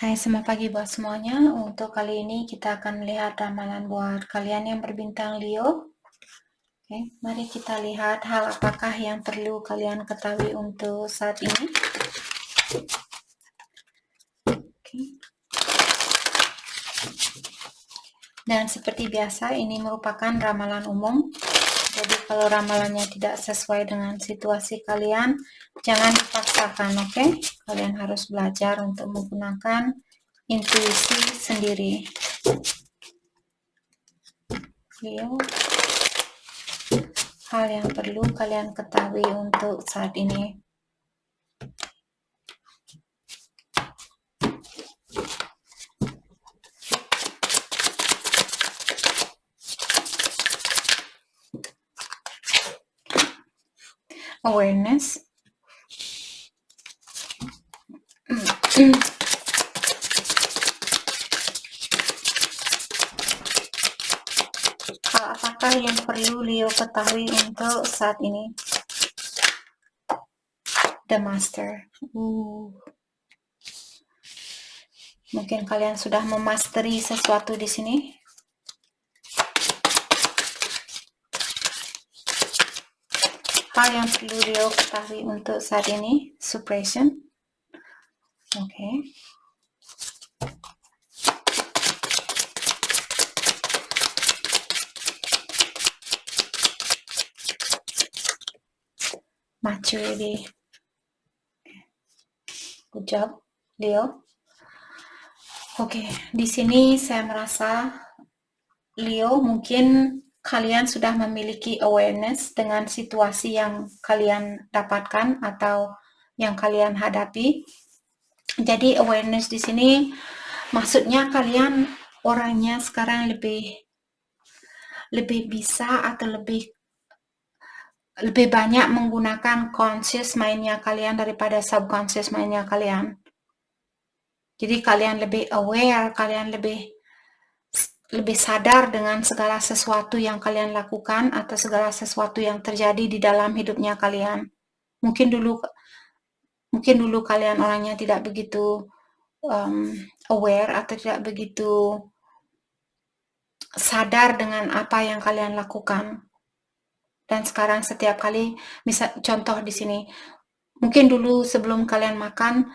Hai, selamat pagi buat semuanya. Untuk kali ini kita akan melihat ramalan buat kalian yang berbintang Leo. Oke, mari kita lihat hal apakah yang perlu kalian ketahui untuk saat ini. Oke. Dan seperti biasa, ini merupakan ramalan umum. Jadi kalau ramalannya tidak sesuai dengan situasi kalian, jangan dipaksakan, oke? Kalian harus belajar untuk menggunakan intuisi sendiri. Leo, hal yang perlu kalian ketahui untuk saat ini. Awareness. Hal apakah yang perlu Leo ketahui untuk saat ini? The Master. Mungkin kalian sudah memasteri sesuatu di sini. Hal yang perlu Leo ketahui untuk saat ini, suppression. Oke. Maturity. Good job, Leo. Oke, di sini saya merasa Leo mungkin kalian sudah memiliki awareness dengan situasi yang kalian dapatkan atau yang kalian hadapi. Jadi awareness di sini maksudnya kalian orangnya sekarang lebih bisa atau lebih banyak menggunakan conscious mindnya kalian daripada subconscious mindnya kalian. Jadi kalian lebih aware, kalian lebih sadar dengan segala sesuatu yang kalian lakukan atau segala sesuatu yang terjadi di dalam hidupnya kalian. Mungkin dulu kalian orangnya tidak begitu aware atau tidak begitu sadar dengan apa yang kalian lakukan. Dan sekarang setiap kali, misal contoh di sini, mungkin dulu sebelum kalian makan,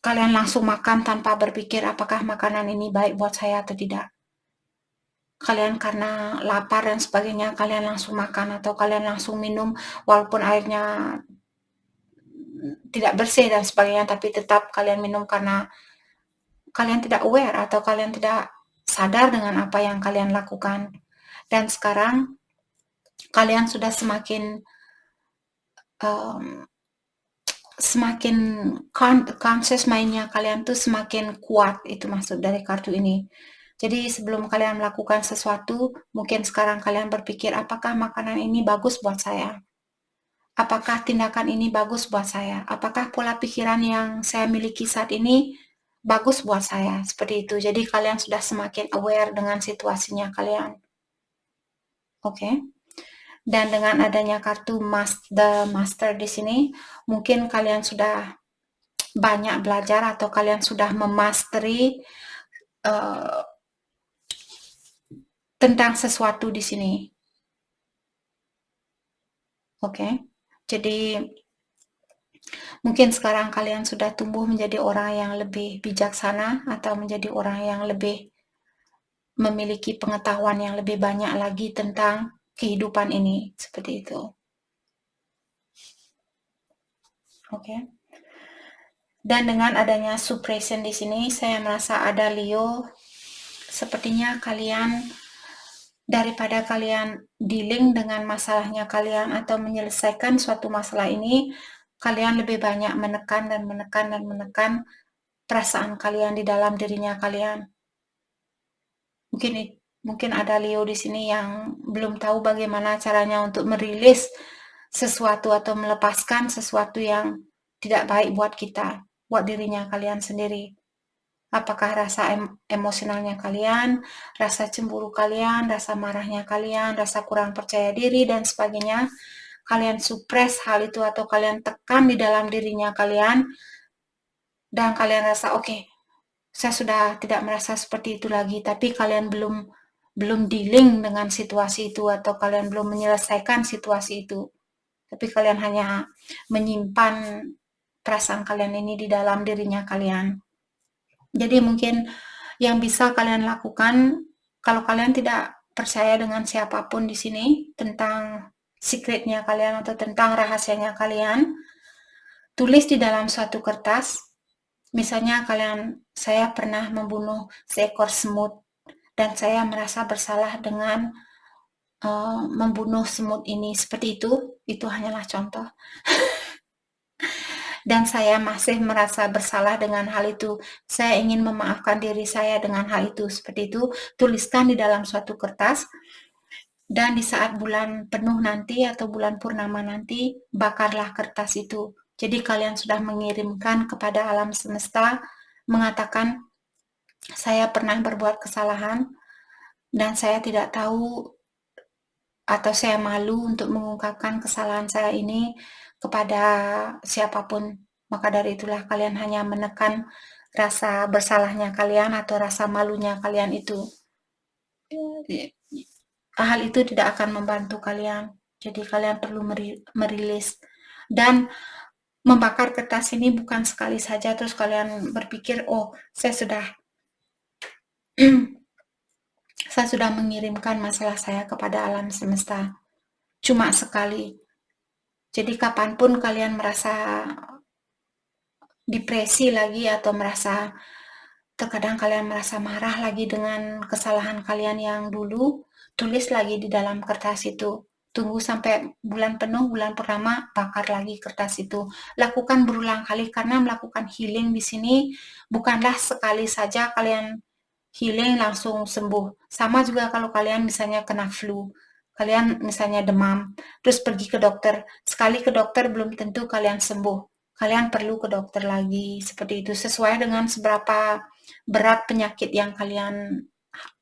kalian langsung makan tanpa berpikir apakah makanan ini baik buat saya atau tidak. Kalian karena lapar dan sebagainya, kalian langsung makan atau kalian langsung minum walaupun airnya tidak bersih dan sebagainya, tapi tetap kalian minum karena kalian tidak aware atau kalian tidak sadar dengan apa yang kalian lakukan. Dan sekarang kalian sudah semakin conscious mindnya kalian tuh semakin kuat, itu maksud dari kartu ini. Jadi sebelum kalian melakukan sesuatu, mungkin sekarang kalian berpikir apakah makanan ini bagus buat saya? Apakah tindakan ini bagus buat saya? Apakah pola pikiran yang saya miliki saat ini bagus buat saya? Seperti itu. Jadi kalian sudah semakin aware dengan situasinya kalian. Oke. Dan dengan adanya kartu The Master di sini, mungkin kalian sudah banyak belajar atau kalian sudah memasteri tentang sesuatu di sini. Oke. Jadi mungkin sekarang kalian sudah tumbuh menjadi orang yang lebih bijaksana atau menjadi orang yang lebih memiliki pengetahuan yang lebih banyak lagi tentang kehidupan ini, seperti itu. Oke. Dan dengan adanya suppression di sini, saya merasa ada Leo. Sepertinya kalian, daripada kalian dealing dengan masalahnya kalian atau menyelesaikan suatu masalah ini, kalian lebih banyak menekan perasaan kalian di dalam dirinya kalian. Mungkin ada Leo di sini yang belum tahu bagaimana caranya untuk merilis sesuatu atau melepaskan sesuatu yang tidak baik buat kita, buat dirinya kalian sendiri. Apakah rasa emosionalnya kalian, rasa cemburu kalian, rasa marahnya kalian, rasa kurang percaya diri, dan sebagainya. Kalian suppress hal itu atau kalian tekan di dalam dirinya kalian, dan kalian rasa, oke, saya sudah tidak merasa seperti itu lagi, tapi kalian belum dealing dengan situasi itu atau kalian belum menyelesaikan situasi itu. Tapi kalian hanya menyimpan perasaan kalian ini di dalam dirinya kalian. Jadi mungkin yang bisa kalian lakukan kalau kalian tidak percaya dengan siapapun di sini tentang secretnya kalian atau tentang rahasianya kalian, tulis di dalam suatu kertas. Misalnya saya pernah membunuh seekor semut dan saya merasa bersalah dengan membunuh semut ini. Seperti itu hanyalah contoh. Dan saya masih merasa bersalah dengan hal itu. Saya ingin memaafkan diri saya dengan hal itu. Seperti itu, tuliskan di dalam suatu kertas. Dan di saat bulan penuh nanti atau bulan purnama nanti, bakarlah kertas itu. Jadi kalian sudah mengirimkan kepada alam semesta, mengatakan, saya pernah berbuat kesalahan, dan saya tidak tahu atau saya malu untuk mengungkapkan kesalahan saya ini kepada siapapun. Maka dari itulah kalian hanya menekan rasa bersalahnya kalian atau rasa malunya kalian itu. Hal itu tidak akan membantu kalian. Jadi kalian perlu merilis. Dan membakar kertas ini bukan sekali saja terus kalian berpikir, oh saya sudah mengirimkan masalah saya kepada alam semesta. Cuma sekali. Jadi kapanpun kalian merasa depresi lagi atau terkadang kalian merasa marah lagi dengan kesalahan kalian yang dulu, tulis lagi di dalam kertas itu. Tunggu sampai bulan penuh, bulan pertama, bakar lagi kertas itu. Lakukan berulang kali karena melakukan healing di sini bukanlah sekali saja kalian healing langsung sembuh. Sama juga kalau kalian misalnya kena flu, kalian misalnya demam, terus pergi ke dokter. Sekali ke dokter belum tentu kalian sembuh. Kalian perlu ke dokter lagi, seperti itu. Sesuai dengan seberapa berat penyakit yang kalian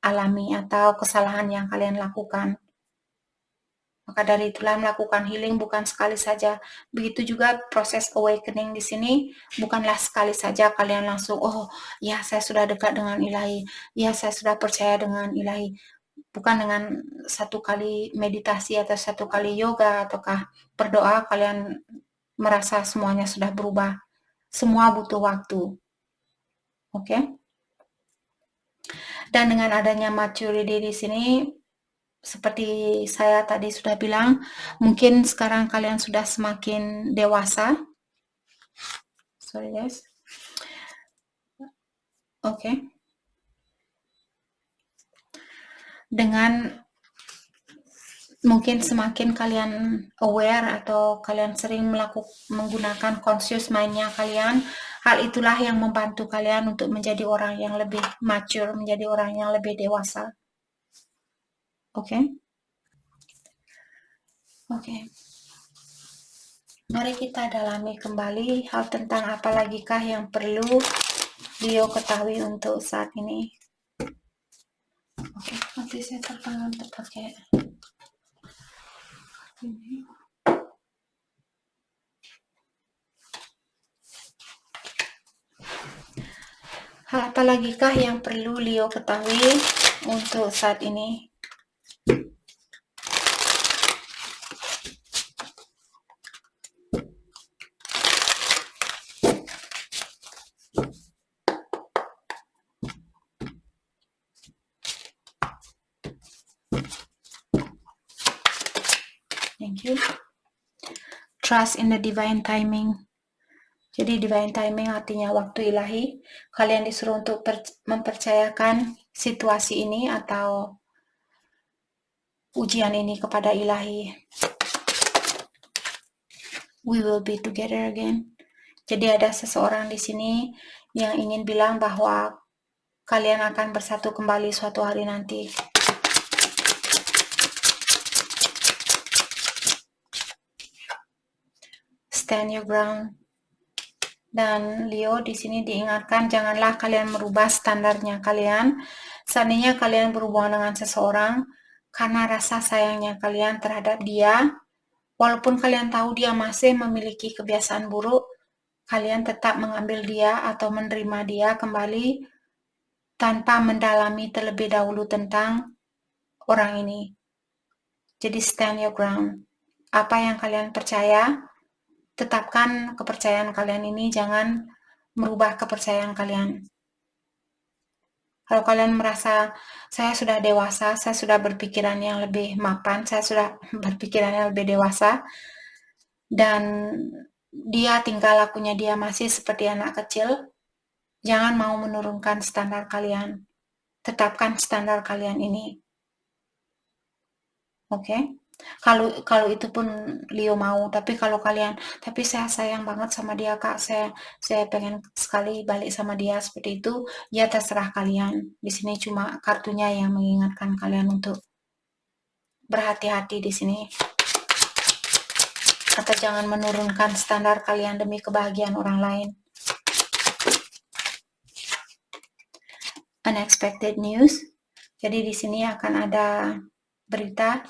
alami atau kesalahan yang kalian lakukan. Maka dari itulah melakukan healing bukan sekali saja. Begitu juga proses awakening di sini bukanlah sekali saja kalian langsung, oh ya saya sudah dekat dengan ilahi, ya saya sudah percaya dengan ilahi. Bukan dengan satu kali meditasi atau satu kali yoga ataukah berdoa kalian merasa semuanya sudah berubah. Semua butuh waktu. Oke? Dan dengan adanya maturity di sini, seperti saya tadi sudah bilang, mungkin sekarang kalian sudah semakin dewasa. Sorry guys. Oke. Dengan mungkin semakin kalian aware atau kalian sering menggunakan conscious mind-nya kalian, hal itulah yang membantu kalian untuk menjadi orang yang lebih mature, menjadi orang yang lebih dewasa. Oke? Oke. Mari kita dalami kembali hal tentang apa lagikah yang perlu Leo ketahui untuk saat ini. Oke, nanti saya terpanggang untuk pakai ini. Hal apa lagikah yang perlu Leo ketahui untuk saat ini? Thank you. Trust in the divine timing. Jadi divine timing artinya waktu ilahi. Kalian disuruh untuk mempercayakan situasi ini atau ujian ini kepada ilahi. We will be together again. Jadi ada seseorang di sini yang ingin bilang bahwa kalian akan bersatu kembali suatu hari nanti. Stand your ground. Dan Leo di sini diingatkan janganlah kalian merubah standarnya kalian. Seandainya kalian berhubungan dengan seseorang karena rasa sayangnya kalian terhadap dia, walaupun kalian tahu dia masih memiliki kebiasaan buruk, kalian tetap mengambil dia atau menerima dia kembali tanpa mendalami terlebih dahulu tentang orang ini. Jadi stand your ground. Apa yang kalian percaya, tetapkan kepercayaan kalian ini, jangan merubah kepercayaan kalian. Kalau kalian merasa saya sudah dewasa, saya sudah berpikiran yang lebih mapan, saya sudah berpikiran yang lebih dewasa, dan dia tingkah lakunya dia masih seperti anak kecil, jangan mau menurunkan standar kalian. Tetapkan standar kalian ini. Oke? Kalau itu pun Leo mau, tapi kalau kalian, tapi saya sayang banget sama dia, Kak. Saya pengen sekali balik sama dia seperti itu, ya terserah kalian. Di sini cuma kartunya yang mengingatkan kalian untuk berhati-hati di sini. Atau jangan menurunkan standar kalian demi kebahagiaan orang lain. Unexpected news. Jadi di sini akan ada berita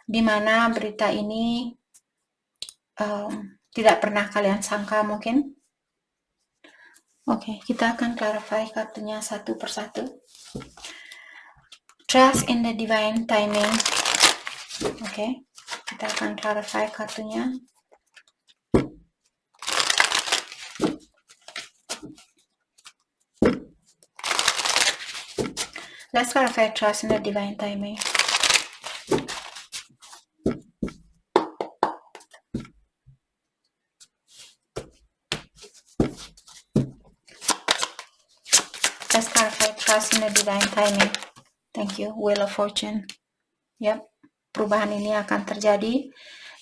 di mana berita ini tidak pernah kalian sangka mungkin. Oke, kita akan clarify kartunya satu persatu. Trust in the divine timing. Oke, kita akan clarify kartunya. Let's clarify trust in the divine timing. Let's clarify trust in the divine timing. Thank you. Wheel of Fortune. Yep. Perubahan ini akan terjadi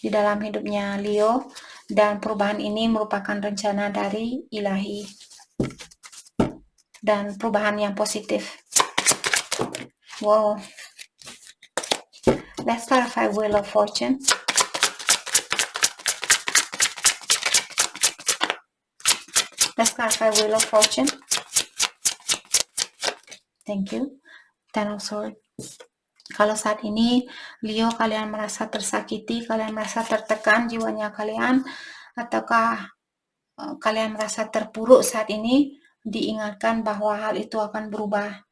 di dalam hidupnya Leo, dan perubahan ini merupakan rencana dari ilahi dan perubahan yang positif. Wow. Let's clarify Wheel of Fortune. Let's clarify Wheel of Fortune. Thank you. Ten of Swords. Kalau saat ini Leo kalian merasa tersakiti, kalian merasa tertekan jiwanya kalian, ataukah kalian merasa terpuruk saat ini, diingatkan bahwa hal itu akan berubah.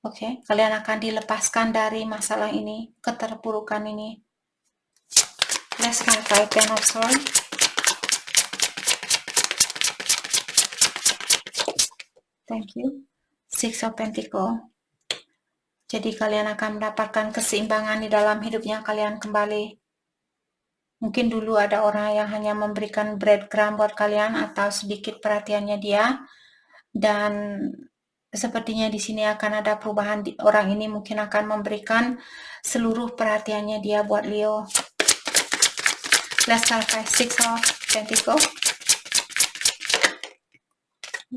Oke, kalian akan dilepaskan dari masalah ini, keterpurukan ini. Let's clarify Ten of Swords. Thank you. Six of Pentacles. Jadi kalian akan mendapatkan keseimbangan di dalam hidupnya kalian kembali. Mungkin dulu ada orang yang hanya memberikan breadcrumb buat kalian atau sedikit perhatiannya dia, dan sepertinya di sini akan ada perubahan. Orang ini mungkin akan memberikan seluruh perhatiannya dia buat Leo. Let's clarify Six of Pentacles.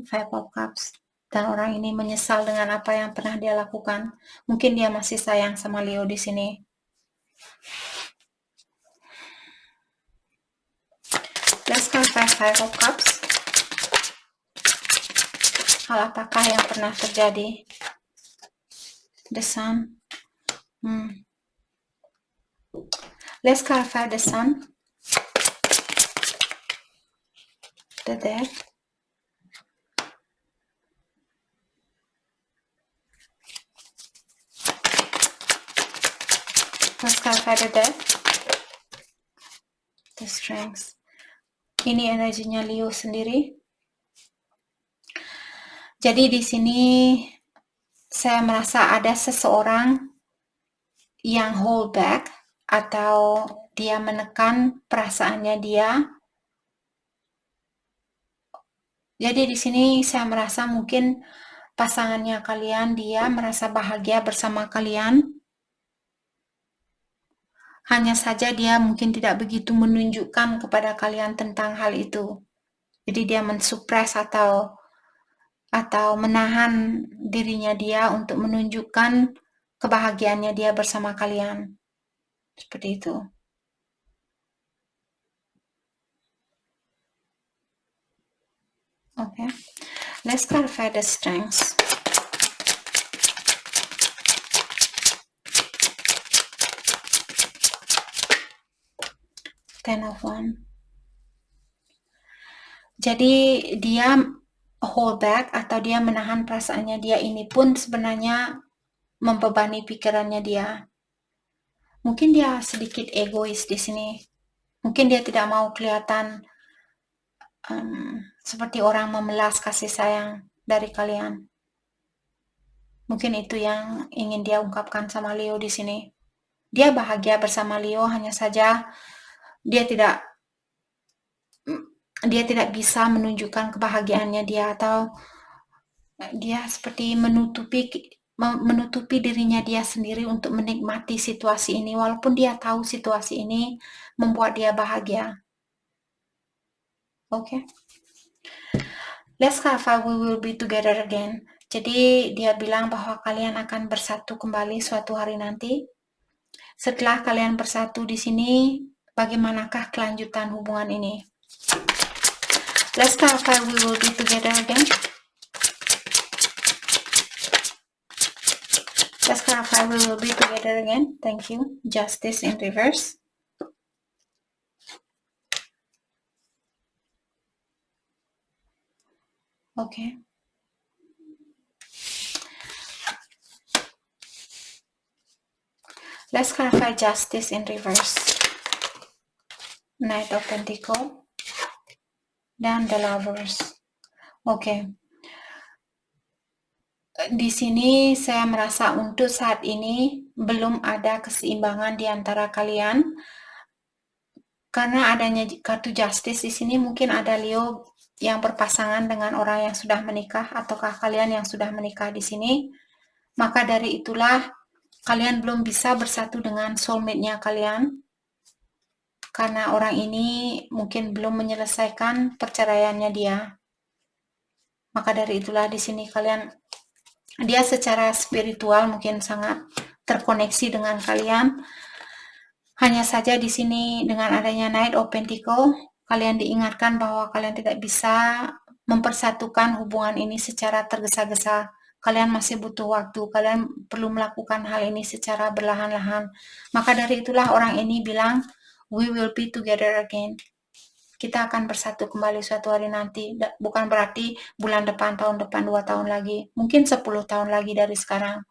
Five of Cups. Dan orang ini menyesal dengan apa yang pernah dia lakukan. Mungkin dia masih sayang sama Leo di sini. Let's clarify Five of Cups. Hal apakah yang pernah terjadi? The Sun. Let's clarify the Sun. The Death. Let's clarify the Death. The Strength. Ini energinya Leo sendiri. Jadi di sini saya merasa ada seseorang yang hold back atau dia menekan perasaannya dia. Jadi di sini saya merasa mungkin pasangannya kalian, dia merasa bahagia bersama kalian. Hanya saja dia mungkin tidak begitu menunjukkan kepada kalian tentang hal itu. Jadi dia mensupres atau menahan dirinya dia untuk menunjukkan kebahagiaannya dia bersama kalian. Seperti itu. Okay. Let's clarify the strengths. Ten of Wands. Jadi dia hold back atau dia menahan perasaannya dia ini pun sebenarnya membebani pikirannya dia. Mungkin dia sedikit egois di sini. Mungkin dia tidak mau kelihatan seperti orang memelas kasih sayang dari kalian. Mungkin itu yang ingin dia ungkapkan sama Leo di sini. Dia bahagia bersama Leo, hanya saja dia tidak bisa menunjukkan kebahagiaannya dia, atau dia seperti menutupi dirinya dia sendiri untuk menikmati situasi ini, walaupun dia tahu situasi ini membuat dia bahagia. Okay? Let's clarify, we will be together again. Jadi dia bilang bahwa kalian akan bersatu kembali suatu hari nanti. Setelah kalian bersatu di sini, bagaimanakah kelanjutan hubungan ini? Let's clarify, we will be together again. Let's clarify, we will be together again. Thank you. Justice in reverse. Okay. Let's clarify justice in reverse. Knight of Pentacles dan the Lovers. Okay. Di sini saya merasa untuk saat ini belum ada keseimbangan di antara kalian. Karena adanya kartu justice di sini, mungkin ada Leo yang berpasangan dengan orang yang sudah menikah, ataukah kalian yang sudah menikah di sini. Maka dari itulah kalian belum bisa bersatu dengan soulmate-nya kalian. Karena orang ini mungkin belum menyelesaikan perceraiannya dia. Maka dari itulah di sini dia secara spiritual mungkin sangat terkoneksi dengan kalian. Hanya saja di sini dengan adanya Knight of Pentacles, kalian diingatkan bahwa kalian tidak bisa mempersatukan hubungan ini secara tergesa-gesa. Kalian masih butuh waktu, kalian perlu melakukan hal ini secara berlahan-lahan. Maka dari itulah orang ini bilang, we will be together again. Kita akan bersatu kembali suatu hari nanti. Bukan berarti bulan depan, tahun depan, 2 tahun lagi. Mungkin 10 tahun lagi dari sekarang.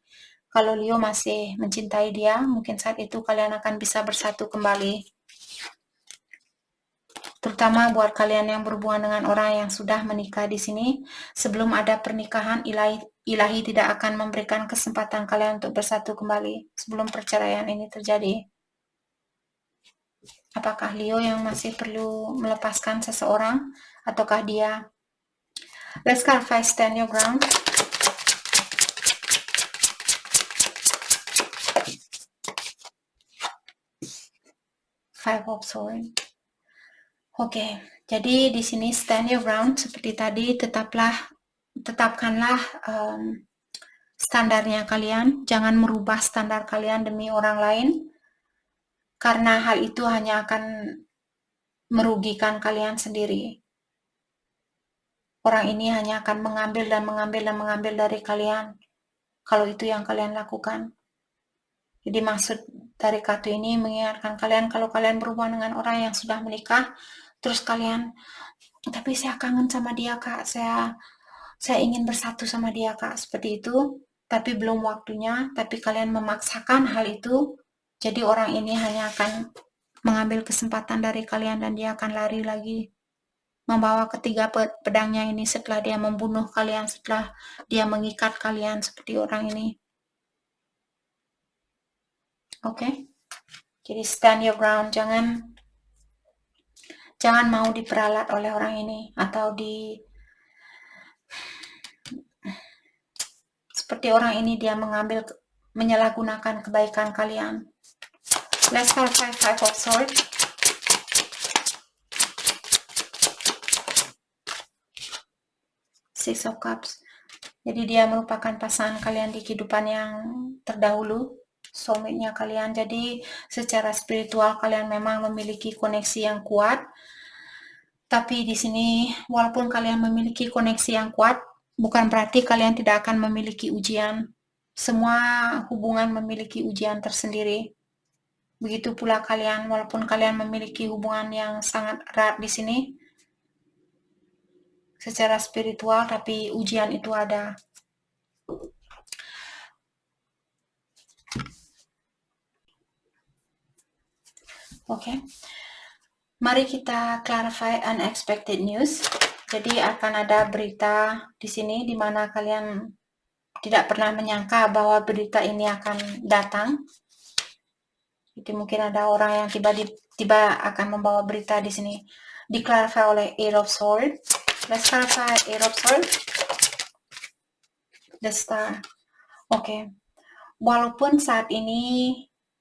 Kalau Leo masih mencintai dia, mungkin saat itu kalian akan bisa bersatu kembali. Terutama buat kalian yang berhubungan dengan orang yang sudah menikah di sini, sebelum ada pernikahan, ilahi tidak akan memberikan kesempatan kalian untuk bersatu kembali sebelum perceraian ini terjadi. Apakah Leo yang masih perlu melepaskan seseorang, ataukah dia? Let's clarify, stand your ground. Five of Swords. Oke, jadi di sini stand your ground seperti tadi, tetapkanlah standarnya kalian, jangan merubah standar kalian demi orang lain, karena hal itu hanya akan merugikan kalian sendiri. Orang ini hanya akan mengambil dari kalian, kalau itu yang kalian lakukan. Jadi maksud dari kartu ini mengingatkan kalian kalau kalian berhubungan dengan orang yang sudah menikah, terus kalian, tapi saya kangen sama dia kak, saya ingin bersatu sama dia kak, seperti itu, tapi belum waktunya, tapi kalian memaksakan hal itu, jadi orang ini hanya akan mengambil kesempatan dari kalian dan dia akan lari lagi, membawa ketiga pedangnya ini setelah dia membunuh kalian, setelah dia mengikat kalian seperti orang ini. Oke? Jadi stand your ground, jangan mau diperalat oleh orang ini, atau seperti orang ini dia menyalahgunakan kebaikan kalian. Let's clarify Five of Swords. Six of Cups. Jadi dia merupakan pasangan kalian di kehidupan yang terdahulu, soulmate-nya kalian. Jadi secara spiritual kalian memang memiliki koneksi yang kuat. Tapi di sini walaupun kalian memiliki koneksi yang kuat, bukan berarti kalian tidak akan memiliki ujian. Semua hubungan memiliki ujian tersendiri. Begitu pula kalian, walaupun kalian memiliki hubungan yang sangat erat di sini, secara spiritual, tapi ujian itu ada. Oke. Mari kita clarify unexpected news. Jadi akan ada berita di sini di mana kalian tidak pernah menyangka bahwa berita ini akan datang. Jadi mungkin ada orang yang tiba-tiba akan membawa berita di sini. Diklarify oleh Eight of Swords. Let's clarify Eight of Swords. The Star. Oke. Walaupun saat ini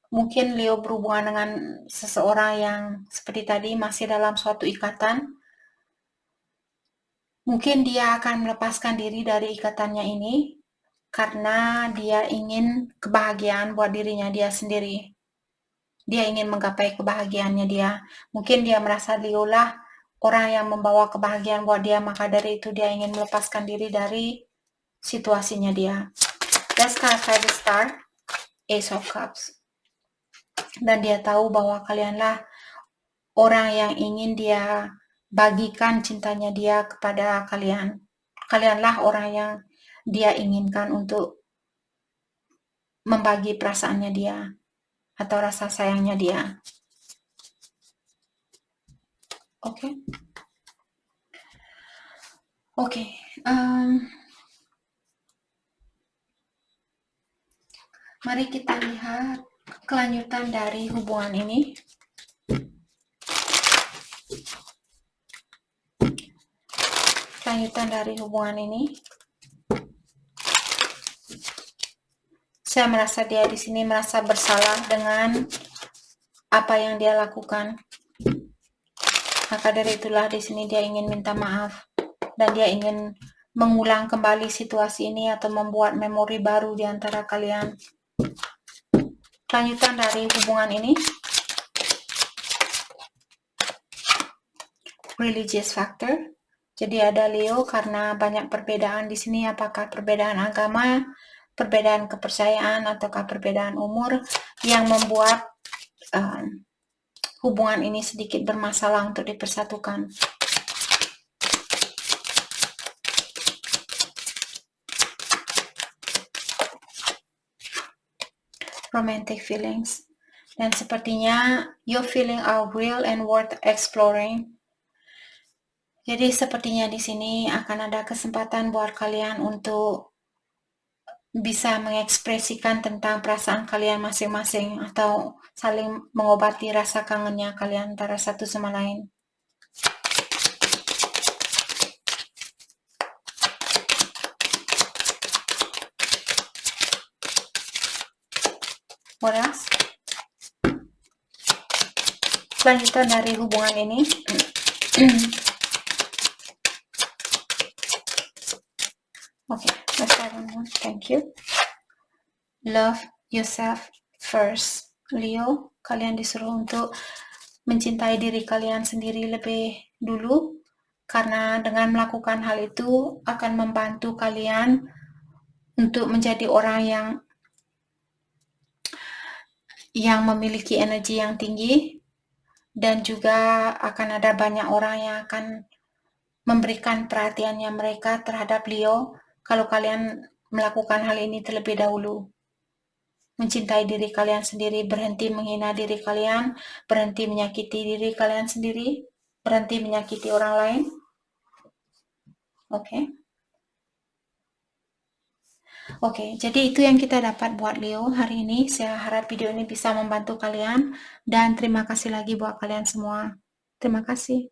mungkin Leo berhubungan dengan seseorang yang seperti tadi masih dalam suatu ikatan, mungkin dia akan melepaskan diri dari ikatannya ini karena dia ingin kebahagiaan buat dirinya dia sendiri. Dia ingin menggapai kebahagiaannya dia. Mungkin dia merasa Leo lah orang yang membawa kebahagiaan buat dia, maka dari itu dia ingin melepaskan diri dari situasinya dia. Let's clarify the Star. Ace of Cups. Dan dia tahu bahwa kalianlah orang yang ingin dia bagikan cintanya dia kepada kalian. Kalianlah orang yang dia inginkan untuk membagi perasaannya dia atau rasa sayangnya dia. Oke. Oke. Mari kita lihat kelanjutan dari hubungan ini. Kelanjutan dari hubungan ini. Saya merasa dia di sini merasa bersalah dengan apa yang dia lakukan. Maka dari itulah di sini dia ingin minta maaf dan dia ingin mengulang kembali situasi ini atau membuat memori baru di antara kalian. Kelanjutan dari hubungan ini. Religious factor. Jadi ada Leo karena banyak perbedaan di sini, apakah perbedaan agama, perbedaan kepercayaan, ataukah perbedaan umur yang membuat hubungan ini sedikit bermasalah untuk dipersatukan. Romantic feelings. Dan sepertinya your feeling are real and worth exploring. Jadi sepertinya di sini akan ada kesempatan buat kalian untuk bisa mengekspresikan tentang perasaan kalian masing-masing atau saling mengobati rasa kangennya kalian antara satu sama lain. What else? Selanjutnya dari hubungan ini. Okay, let's start on one. Thank you. Love yourself first. Leo, kalian disuruh untuk mencintai diri kalian sendiri lebih dulu, karena dengan melakukan hal itu akan membantu kalian untuk menjadi orang yang memiliki energi yang tinggi, dan juga akan ada banyak orang yang akan memberikan perhatiannya mereka terhadap Leo kalau kalian melakukan hal ini terlebih dahulu. Mencintai diri kalian sendiri, berhenti menghina diri kalian, berhenti menyakiti diri kalian sendiri, berhenti menyakiti orang lain. Oke, jadi itu yang kita dapat buat Leo hari ini. Saya harap video ini bisa membantu kalian, dan terima kasih lagi buat kalian semua. Terima kasih.